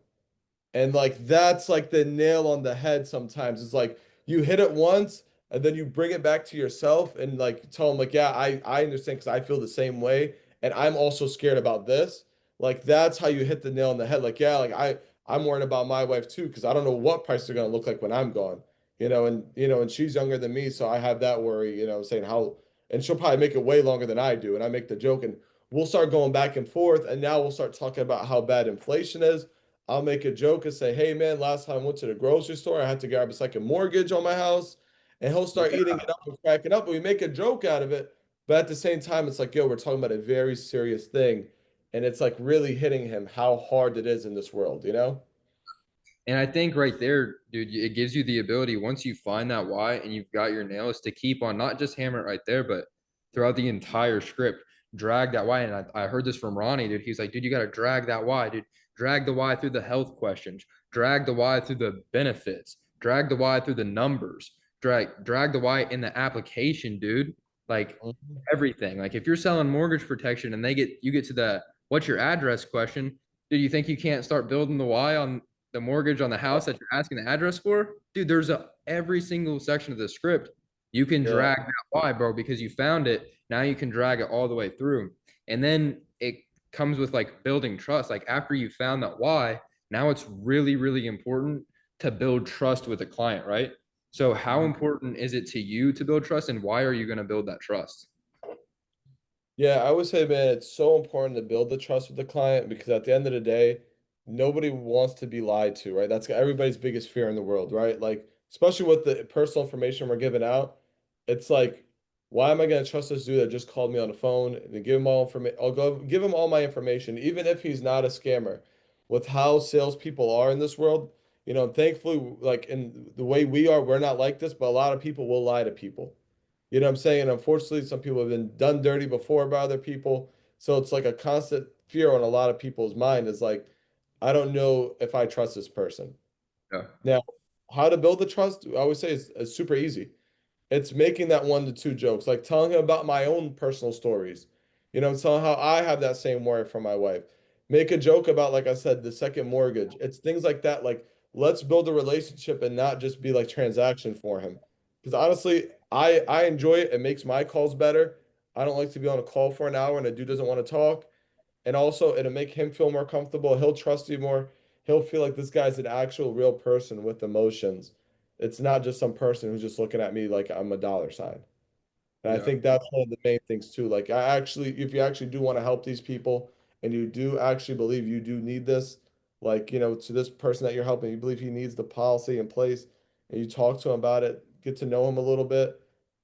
And like that's like the nail on the head sometimes. It's like you hit it once and then you bring it back to yourself and like tell them like, yeah, I understand because I feel the same way and I'm also scared about this. Like that's how you hit the nail on the head. Like, yeah, like I'm worried about my wife too because I don't know what prices are gonna look like when I'm gone. And she's younger than me, so I have that worry, saying how and she'll probably make it way longer than I do. And I make the joke and we'll start going back and forth and now we'll start talking about how bad inflation is. I'll make a joke and say, "Hey man, last time I went to the grocery store, I had to grab a second mortgage on my house." And he'll start Yeah. eating it up and cracking up. And we make a joke out of it. But at the same time, it's like, yo, we're talking about a very serious thing. And it's like really hitting him how hard it is in this world, you know? And I think right there, dude, it gives you the ability once you find that why and you've got your nails to keep on not just hammer it right there, but throughout the entire script, drag that why. And I heard this from Ronnie, dude. He's like, dude, you got to drag that why, dude. Drag the why through the health questions, drag the why through the benefits, drag the why through the numbers, drag the why in the application, dude. Like Mhm. everything. Like if you're selling mortgage protection and you get to the what's your address question, do you think you can't start building the why on the mortgage on the house that you're asking the address for? Dude, there's every single section of the script. You can Yeah. drag that why, bro, because you found it. Now you can drag it all the way through. And then it comes with like building trust. Like after you found that why, now it's really, really important to build trust with a client, right? So how Mhm. important is it to you to build trust and why are you going to build that trust? Yeah, I would say, man, it's so important to build the trust with the client because at the end of the day, nobody wants to be lied to, right? That's everybody's biggest fear in the world, right? Like, especially with the personal information we're giving out, it's like, why am I going to trust this dude that just called me on the phone and give him all information? I'll go give him all my information, even if he's not a scammer. With how salespeople are in this world, You know, thankfully, like in the way we are, we're not like this, but a lot of people will lie to people. You know what I'm saying? And unfortunately, some people have been done dirty before by other people. So it's like a constant fear on a lot of people's mind is like, I don't know if I trust this person. Yeah. Now, how to build the trust, I always say is super easy. It's making that 1 to 2 jokes, like telling him about my own personal stories. You know, telling how I have that same worry from my wife. Make a joke about, like I said, the second mortgage. It's things like that. Like, let's build a relationship and not just be like transaction for him. Because honestly, I enjoy it. It makes my calls better. I don't like to be on a call for an hour and a dude doesn't want to talk. And also, it'll make him feel more comfortable. He'll trust you more. He'll feel like this guy's an actual real person with emotions. It's not just some person who's just looking at me like I'm a dollar sign. And I Yeah. think that's one of the main things too. Like I actually, if you actually do want to help these people and you do actually believe you do need this, like, you know, to this person that you're helping, you believe he needs the policy in place and you talk to him about it, get to know him a little bit.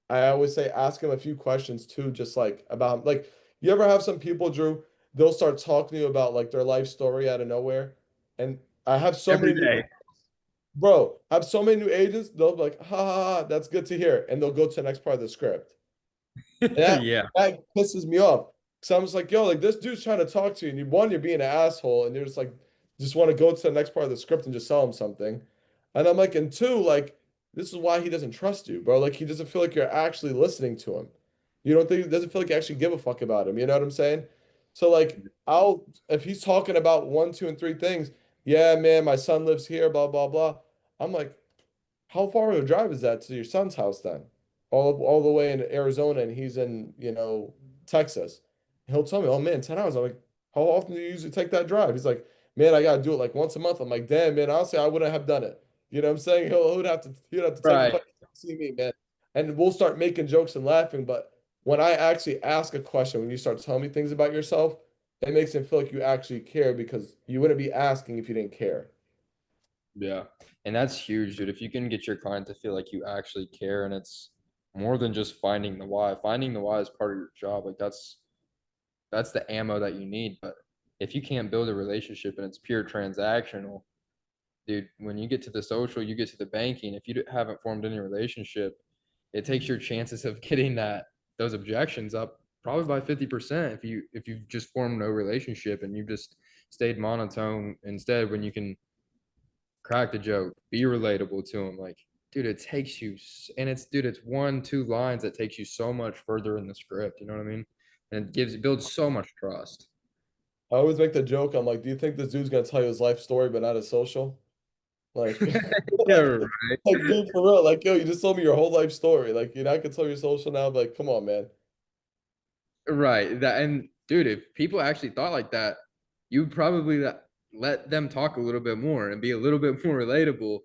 I always say ask him a few questions too, just like about like you ever have some people, Drew, they'll start talking to you about like their life story out of nowhere. And I have so Every many new day. bro, I have so many new agents, they'll be like, ha ha ha, that's good to hear. And they'll go to the next part of the script. And that Yeah. that pisses me off. Cause I'm just like, yo, like this dude's trying to talk to you, and one, you're being an asshole, and you're just like, just want to go to the next part of the script and just sell him something. And I'm like, and two, like, this is why he doesn't trust you, bro. Like he doesn't feel like you're actually listening to him. You don't think he doesn't feel like you actually give a fuck about him. You know what I'm saying? So like, I'll if he's talking about one, two, and three things, yeah, man, my son lives here, blah, blah, blah. I'm like, how far of a drive is that to your son's house then? All the way in Arizona and he's in, you know, Texas. He'll tell me, oh man, 10 hours. I'm like, how often do you usually take that drive? He's like, man, I gotta do it like once a month. I'm like, damn, man, honestly, I wouldn't have done it. You know what I'm saying? He'd have to take a Right. flight to see me, man. And we'll start making jokes and laughing. But when I actually ask a question, when you start telling me things about yourself, it makes him feel like you actually care because you wouldn't be asking if you didn't care. Yeah. And that's huge, dude. If you can get your client to feel like you actually care and it's more than just finding the why. Finding the why is part of your job. Like that's the ammo that you need. But if you can't build a relationship and it's pure transactional, dude, when you get to the social, you get to the banking, if you haven't formed any relationship, it takes your chances of getting those objections up probably by 50% if you've just formed no relationship and you've just stayed monotone instead when you can crack the joke, be relatable to them. Like, dude, it takes you, and it's 1, 2 lines that takes you so much further in the script. You know what I mean? And it builds so much trust. I always make the joke. I'm like, do you think this dude's gonna tell you his life story but not his social? Like, Yeah, like, right. like, dude, for real. Like, yo, you just told me your whole life story. Like, you know, I could tell your social now, but like, come on, man. Right. That and dude, if people actually thought like that, you'd probably let them talk a little bit more and be a little bit more relatable.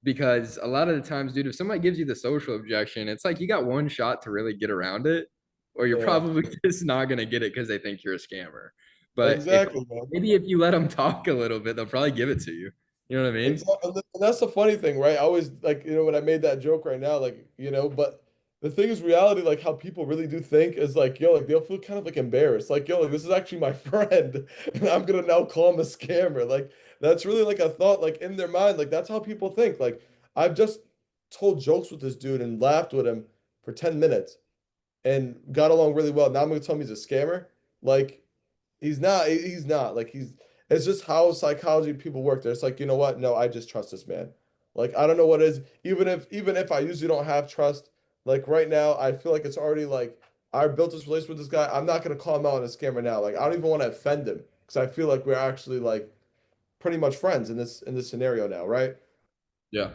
Because a lot of the times, dude, if somebody gives you the social objection, it's like you got one shot to really get around it, or you're Yeah, probably just not gonna get it because they think you're a scammer. But if exactly, man. maybe if you let them talk a little bit, they'll probably give it to you. You know what I mean? Exactly. And that's the funny thing, right? I always like, you know, when I made that joke right now, like, you know, but the thing is reality, like how people really do think is like, yo, like they'll feel kind of like embarrassed. Like, yo, like this is actually my friend, and I'm gonna now call him a scammer. Like, that's really like a thought, like in their mind, like that's how people think. Like, I've just told jokes with this dude and laughed with him for 10 minutes and got along really well. Now I'm gonna tell him he's a scammer. Like, he's not. He's not. Like he's. It's just how psychology people work. There. It's like, you know what? No, I just trust this man. Like I don't know what it is. Even if I usually don't have trust, like right now, I feel like it's already like I built this relationship with this guy. I'm not gonna call him out on a scammer now. Like I don't even want to offend him because I feel like we're actually like pretty much friends in this scenario now, right? Yeah,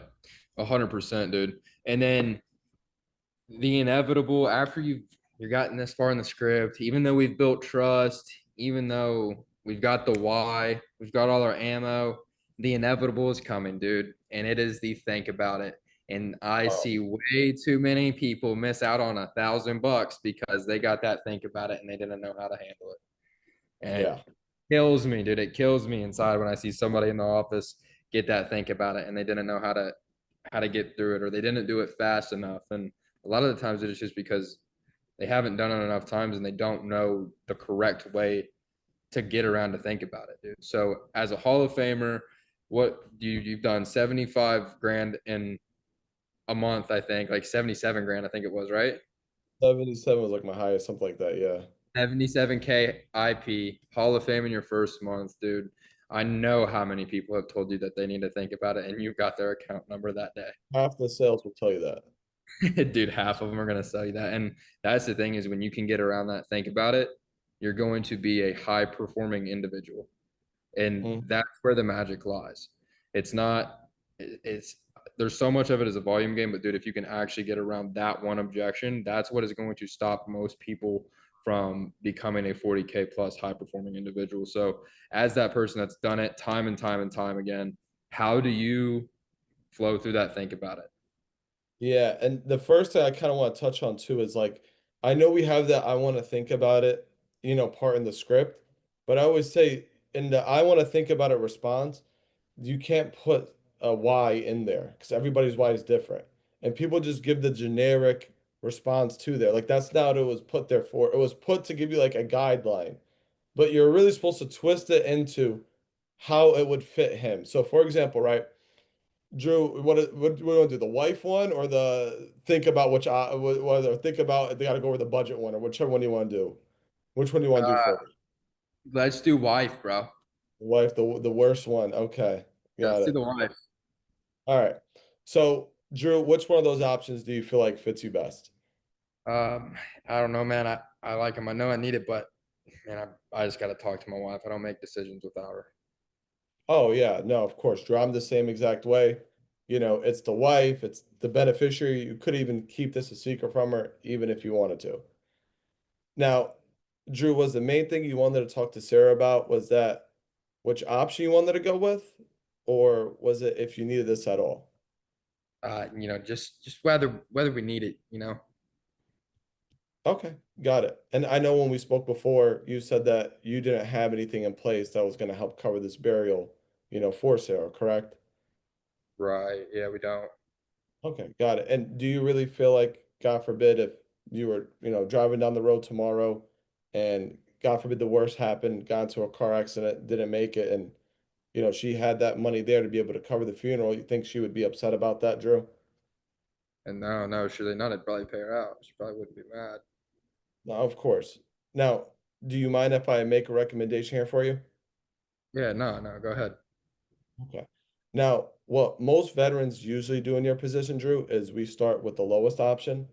100%, dude. And then the inevitable after you've gotten this far in the script, even though we've built trust, even though we've got the why, we've got all our ammo, the inevitable is coming, dude. And it is the think about it. And I Oh, see way too many people miss out on $1,000 because they got that think about it and they didn't know how to handle it. And yeah. it kills me, dude. It kills me inside when I see somebody in the office get that think about it and they didn't know how to get through it or they didn't do it fast enough. And a lot of the times it's just because they haven't done it enough times and they don't know the correct way to get around to think about it, dude. So as a Hall of Famer, what you've done 75 grand in a month, I think, like 77 grand, I think it was, right? 77 was like my highest, something like that. Yeah. 77K IP, Hall of Fame in your first month, dude. I know how many people have told you that they need to think about it, and you got their account number that day. Half the sales will tell you that. Dude, half of them are going to sell you that. And that's the thing is when you can get around that, think about it, you're going to be a high performing individual. And Mm. that's where the magic lies. It's not, it's, there's so much of it as a volume game, but dude, if you can actually get around that one objection, that's what is going to stop most people from becoming a 40K plus high performing individual. So, as that person that's done it time and time and time again, how do you flow through that? Think about it. Yeah, and the first thing I kind of want to touch on too is like I know we have that I want to think about it, part in the script, but I always say in the I want to think about it response, you can't put a why in there because everybody's why is different. And people just give the generic response to there. Like that's not what it was put there for. It was put to give you like a guideline, but you're really supposed to twist it into how it would fit him. So for example, right? Drew, what do we want to do? The wife one or the think about which whether think about they got to go over the budget one or whichever one you want to do. Which one do you want to do Uh, first? let's do wife, bro. The wife, the worst one. Okay, Yeah, got let's do it. the wife. All right. So Drew, which one of those options do you feel like fits you best? Um, I don't know, man. I like him. I know I need it, but man, I just got to talk to my wife. I don't make decisions without her. Oh yeah, no, of course, Drew. I'm the same exact way. It's the wife, it's the beneficiary. You could even keep this a secret from her, even if you wanted to. Now, Drew, was the main thing you wanted to talk to Sarah about was that which option you wanted to go with, or was it if you needed this at all? Just whether we need it. Okay, got it. And I know when we spoke before, you said that you didn't have anything in place that was going to help cover this burial, for Sarah, correct? Right. Yeah, we don't. Okay, got it. And do you really feel like, God forbid, if you were, driving down the road tomorrow and God forbid the worst happened, got into a car accident, didn't make it, and she had that money there to be able to cover the funeral. You think she would be upset about that, Drew? And no, surely not. I'd probably pay her out. She probably wouldn't be mad. No, of course. Now, do you mind if I make a recommendation here for you? Yeah, no, go ahead. Okay. Now, what most veterans usually do in your position, Drew, is we start with the lowest option.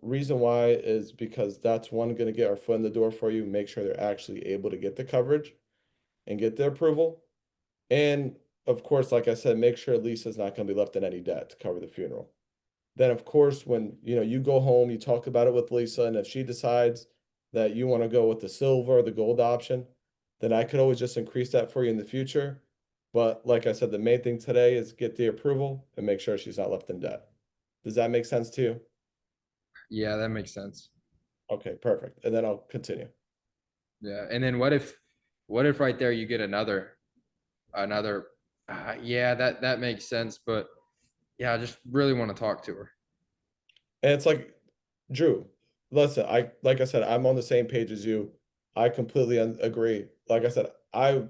Reason why is because that's one going to get our foot in the door for you, make sure they're actually able to get the coverage and get the approval. And of course, like I said, make sure Lisa's not going to be left in any debt to cover the funeral. Then of course, when you go home, you talk about it with Lisa, and if she decides that you want to go with the silver or the gold option, then I could always just increase that for you in the future. But like I said, the main thing today is get the approval and make sure she's not left in debt. Does that make sense to you? Yeah, that makes sense. Okay, perfect. And then I'll continue. Yeah. And then what if right there you get another yeah, that makes sense, but yeah, I just really want to talk to her. And it's like, Drew, listen, like I said, I'm on the same page as you. I completely agree. Like I said, I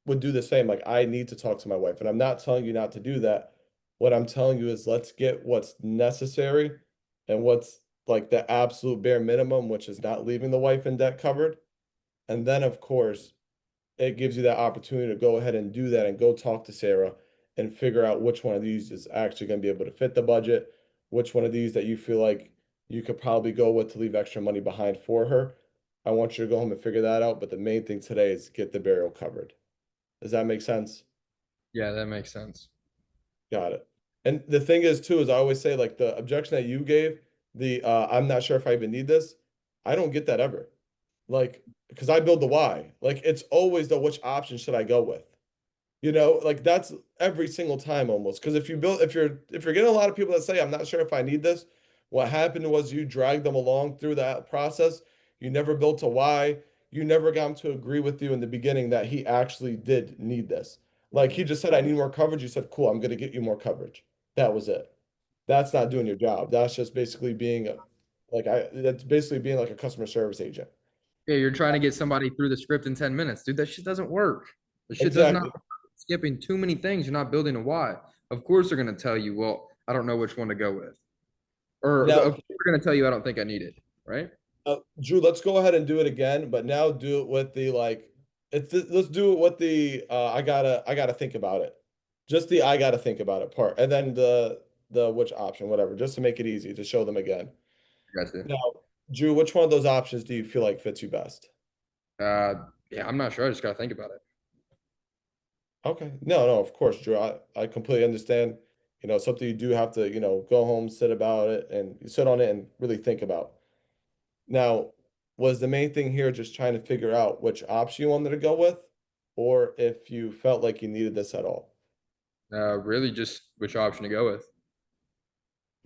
would do the same. Like I need to talk to my wife, and I'm not telling you not to do that. What I'm telling you is let's get what's necessary and what's like the absolute bare minimum, which is not leaving the wife in debt covered. And then of course, it gives you that opportunity to go ahead and do that and go talk to Sarah and figure out which one of these is actually going to be able to fit the budget, which one of these that you feel like you could probably go with to leave extra money behind for her. I want you to go home and figure that out. But the main thing today is get the burial covered. Does that make sense? Yeah, that makes sense. Got it. And the thing is, too, is I always say, like the objection that you gave, the I'm not sure if I even need this. I don't get that ever. Like, because I build the why. Like, it's always the which option should I go with? Like that's every single time almost. Because if you're getting a lot of people that say, I'm not sure if I need this, what happened was you dragged them along through that process. You never built a why. You never got him to agree with you in the beginning that he actually did need this. Like he just said, I need more coverage. You said, cool, I'm gonna get you more coverage. That was it. That's not doing your job. That's just basically being that's basically being like a customer service agent. Yeah, you're trying to get somebody through the script in 10 minutes, dude. That shit doesn't work. That shit does not. Exactly. skipping too many things. You're not building a why. Of course, they're going to tell you, well, I don't know which one to go with. Or of Now, course, they're going to tell you, I don't think I need it. Right? Drew, let's go ahead and do it again, but now do it with the like. Let's do it with the I gotta think about it. Just the I gotta think about it part, and then the which option, whatever, just to make it easy to show them again. Gotcha. Now, Drew, which one of those options do you feel like fits you best? Yeah, I'm not sure. I just got to think about it. Okay. No, no, of course, Drew. I completely understand. Something you do have to, go home, sit about it, and you sit on it and really think about. Now, was the main thing here just trying to figure out which option you wanted to go with, or if you felt like you needed this at all? Really, just which option to go with.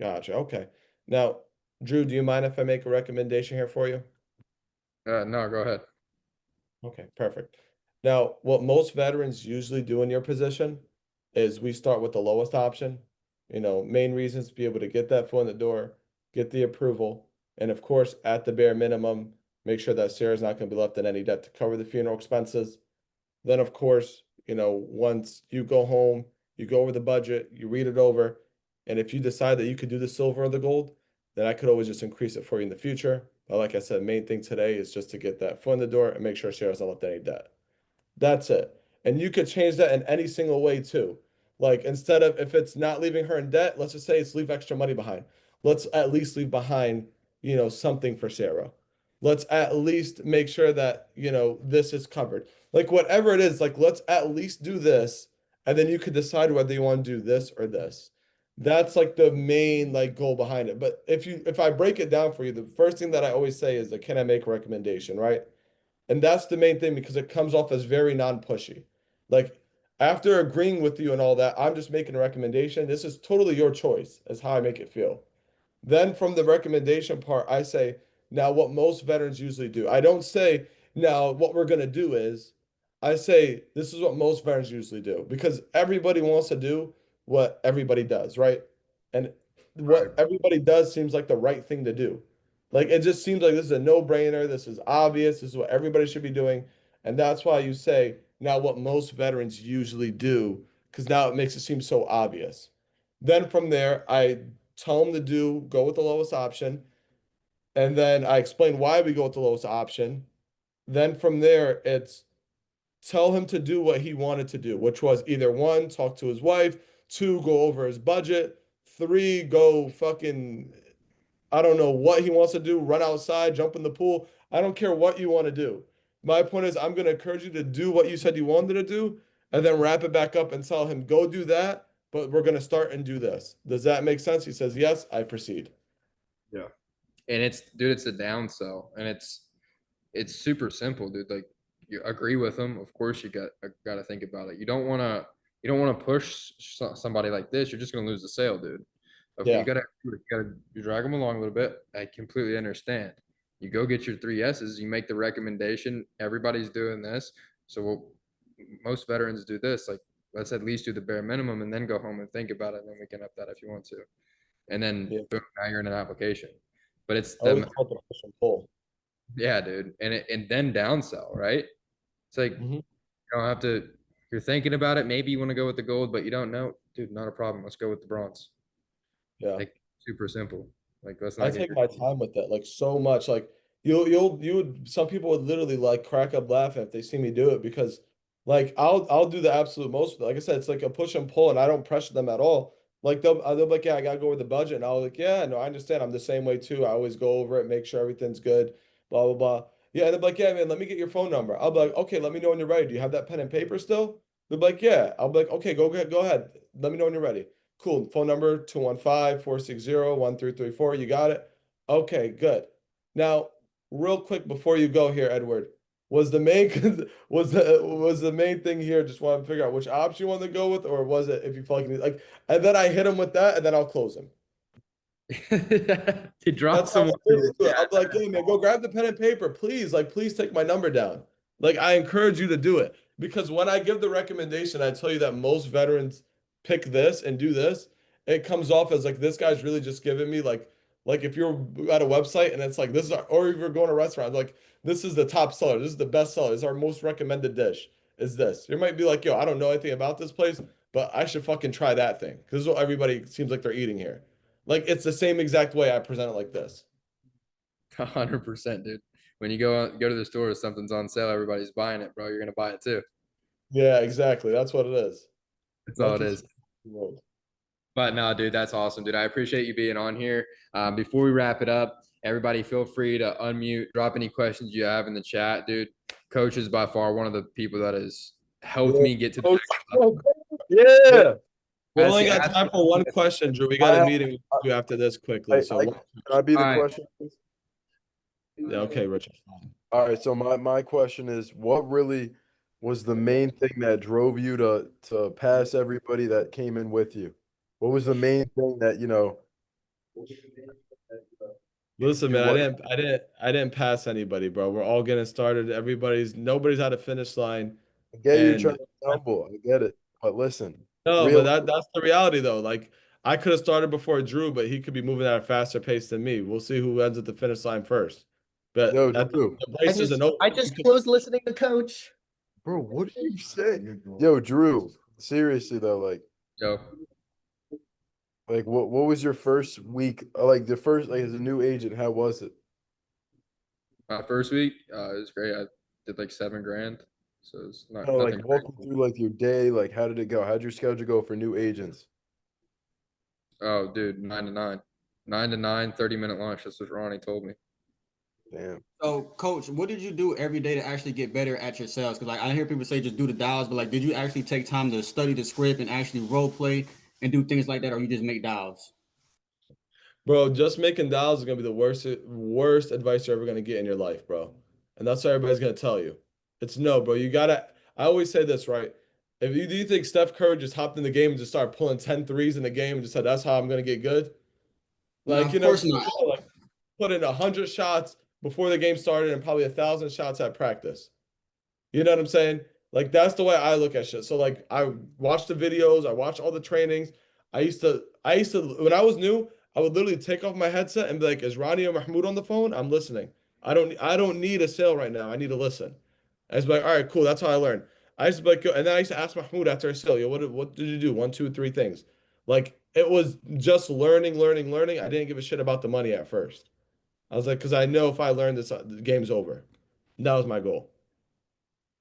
Gotcha. Okay. Now, Drew, do you mind if I make a recommendation here for you? No, go ahead. Okay, perfect. Now, what most veterans usually do in your position is we start with the lowest option. Main reasons to be able to get that foot in the door, get the approval, and of course, at the bare minimum, make sure that Sarah's not going to be left in any debt to cover the funeral expenses. Then, of course, once you go home, you go over the budget, you read it over, and if you decide that you could do the silver or the gold, then I could always just increase it for you in the future. But like I said, main thing today is just to get that foot in the door and make sure Sarah's not left any debt. That's it. And you could change that in any single way too. Like instead of if it's not leaving her in debt, let's just say it's leave extra money behind. Let's at least leave behind, something for Sarah. Let's at least make sure that, this is covered. Like whatever it is, like let's at least do this. And then you could decide whether you want to do this or this. That's like the main like goal behind it. But if I break it down for you, the first thing that I always say is can I make a recommendation, right? And that's the main thing because it comes off as very non-pushy. Like after agreeing with you and all that, I'm just making a recommendation. This is totally your choice as how I make it feel. Then from the recommendation part, I say, now what most veterans usually do. I don't say, now what we're going to do is, I say, this is what most veterans usually do because everybody wants to do what everybody does, right? And Right. what everybody does seems like the right thing to do. Like it just seems like this is a no-brainer. This is obvious. This is what everybody should be doing. And that's why you say, now what most veterans usually do, because now it makes it seem so obvious. Then from there, I tell them to go with the lowest option. And then I explain why we go with the lowest option. Then from there, it's tell him to do what he wanted to do, which was either one, talk to his wife, two, go over his budget, three, go fucking, I don't know what he wants to do, run outside, jump in the pool. I don't care what you want to do. My point is, I'm going to encourage you to do what you said you wanted to do and then wrap it back up and tell him, go do that, but we're going to start and do this. Does that make sense? He says, yes, I proceed. Yeah. And it's, dude, it's a downsell, and it's super simple, dude. Like you agree with them. Of course, you got to think about it. You don't want to push somebody like this. You're just gonna lose the sale, dude. Okay, you Yeah. gotta you drag them along a little bit. I completely understand. You go get your three S's. You make the recommendation. Everybody's doing this, so most veterans do this. Like let's at least do the bare minimum, and then go home and think about it. And then we can up that if you want to. And then Yeah. boom, now you're in an application. But it's I always the call it the push and pull. yeah, dude. And then downsell, right? It's like Hmm. you don't have to, you're thinking about it. Maybe you want to go with the gold, but you don't know. Dude, not a problem. Let's go with the bronze. Yeah. Like super simple. Like let's I not get take my time with it, like so much. Like you would some people would literally like crack up laughing if they see me do it because like I'll do the absolute most. Like I said, it's like a push and pull, and I don't pressure them at all. Like they'll be like, yeah, I gotta go with the budget, and I'll like, yeah, no, I understand. I'm the same way too. I always go over it, make sure everything's good, blah blah blah. Yeah, and they're like, yeah, man, let me get your phone number. I'll be like, okay, let me know when you're ready. Do you have that pen and paper still? They're like, yeah. I'll be like, okay, go ahead. Let me know when you're ready. Cool. Phone number 215-460-1334. You got it? Okay, good. Now, real quick before you go here, Edward, was the main was the main thing here just want to figure out which option you want to go with, or was it if you feel like you need, like, and then I hit him with that and then I'll close him. to drop That's how someone I in literally the do it. chat. I'll be like, hey man, go grab the pen and paper, please. Like, please take my number down. Like, I encourage you to do it because when I give the recommendation, I tell you that most veterans pick this and do this. It comes off as like this guy's really just giving me like if you're at a website and it's like this is our, or if you're going to a restaurant, like this is the top seller, this is the best seller, this is our most recommended dish. is this. You might be like, yo, I don't know anything about this place, but I should fucking try that thing because this is what everybody seems like they're eating here. Like it's the same exact way I present it like this. 100%, dude. When you go to the store, something's on sale, everybody's buying it, bro. You're gonna buy it too. Yeah, exactly. That's what it is. That's all That's it what's is. But no, dude, that's awesome, dude. I appreciate you being on here. Before we wrap it up, everybody feel free to unmute, drop any questions you have in the chat, dude. Coach is by far one of the people that has helped yeah. me get to the next level. Yeah. We Ask, only got ask, time for one question, Drew. We got a I, meeting to do after this quickly. I, So, I, can I be all the right, question, please? yeah, okay, Richard. All right, so my question is, what really was the main thing that drove you to pass everybody that came in with you? What was the main thing that, Listen, you man, what I didn't pass anybody, bro. We're all getting started. Nobody's at a finish line. I get you trying And to be humble, I get it. But listen, no, but real that's the reality though. Like I could have started before Drew, but he could be moving at a faster pace than me. We'll see who ends at the finish line first. But yo, Drew, the race isn't over. I just closed listening to coach. bro, what do you say? Yo, Drew, seriously though, Joe. what was your first week? Like the first, like as a new agent, how was it? My first week, it was great. I did like 7 grand, so it's not No, nothing like walk me through like your day, like how did it go? How'd your schedule go for new agents? Oh, dude, 9 to 9, 9 to 9, 30-minute lunch. That's what Ronnie told me. Damn. So, coach, what did you do every day to actually get better at your sales? Because like I hear people say just do the dials, but like, did you actually take time to study the script and actually role play and do things like that, or you just make dials? Bro, just making dials is gonna be the worst advice you're ever gonna get in your life, bro. And that's what everybody's gonna tell you. It's no, bro. You gotta. I always say this, right? If you do you think Steph Curry just hopped in the game and just started pulling 10 threes in the game and just said that's how I'm gonna get good? No, Like, of course not. like put in 100 shots before the game started and probably 1,000 shots at practice. You know what I'm saying? Like that's the way I look at shit. So like I watch the videos, I watch all the trainings. I used to when I was new, I would literally take off my headset and be like, is Ronnie or Mahmoud on the phone? I'm listening. I don't need a sale right now. I need to listen. I was like, all right, cool. That's how I learned. I used to be like, and then I used to ask Mahmoud after a sale, yo, what did you do? One, two, three things. Like it was just learning, learning, learning. I didn't give a shit about the money at first. I was like, because I know if I learn this, the game's over. And that was my goal.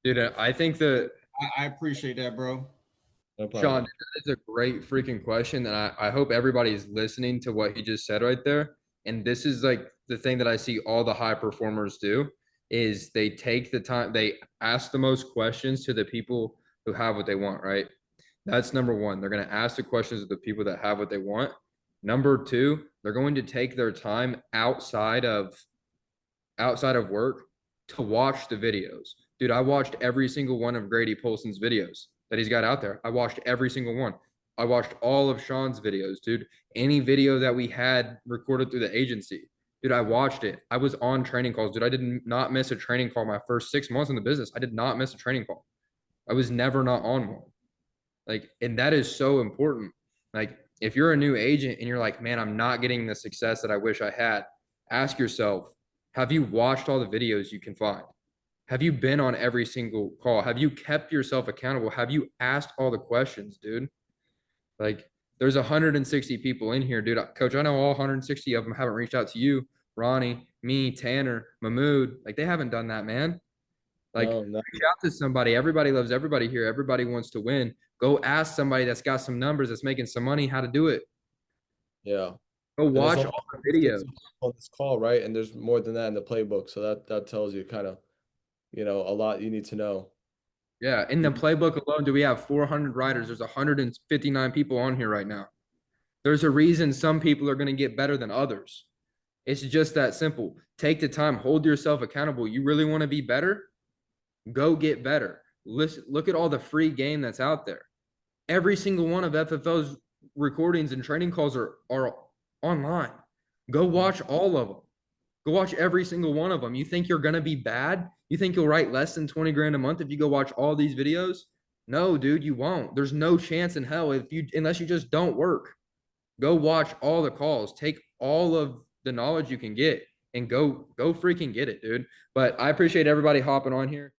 Dude, I think that I appreciate that, bro. No Sean, problem. that is a great freaking question. And I hope everybody's listening to what he just said right there. And this is like the thing that I see all the high performers do is they take the time, they ask the most questions to the people who have what they want, right? That's number one. They're going to ask the questions of the people that have what they want. Number two, they're going to take their time outside of work to watch the videos. Dude, I watched every single one of Grady Polson's videos that he's got out there. I watched every single one. I watched all of Sean's videos, dude. Any video that we had recorded through the agency, dude, I watched it. I was on training calls, dude. I did not miss a training call my first 6 months in the business. I did not miss a training call. I was never not on one. Like, and that is so important. Like, if you're a new agent and you're like, man, I'm not getting the success that I wish I had, ask yourself, have you watched all the videos you can find? Have you been on every single call? Have you kept yourself accountable? Have you asked all the questions, dude? Like, there's 160 people in here, dude. Coach, I know all 160 of them haven't reached out to you, Ronnie, me, Tanner, Mahmood. Like, they haven't done that, man. Like, No, reach out to somebody. Everybody loves everybody here. Everybody wants to win. Go ask somebody that's got some numbers, that's making some money, how to do it. yeah. Go And there's watch only all the videos. on this call, right? And there's more than that in the playbook. So that tells you kind of, a lot you need to know. Yeah, in the playbook alone, do we have 400 writers? There's 159 people on here right now. There's a reason some people are going to get better than others. It's just that simple. Take the time, hold yourself accountable. You really want to be better? Go get better. Listen, look at all the free game that's out there. Every single one of FFO's recordings and training calls are online. Go watch all of them. Go watch every single one of them. You think you're going to be bad? You think you'll write less than 20 grand a month if you go watch all these videos? No, dude, you won't. There's no chance in hell unless you just don't work. Go watch all the calls. Take all of the knowledge you can get and go freaking get it, dude. But I appreciate everybody hopping on here.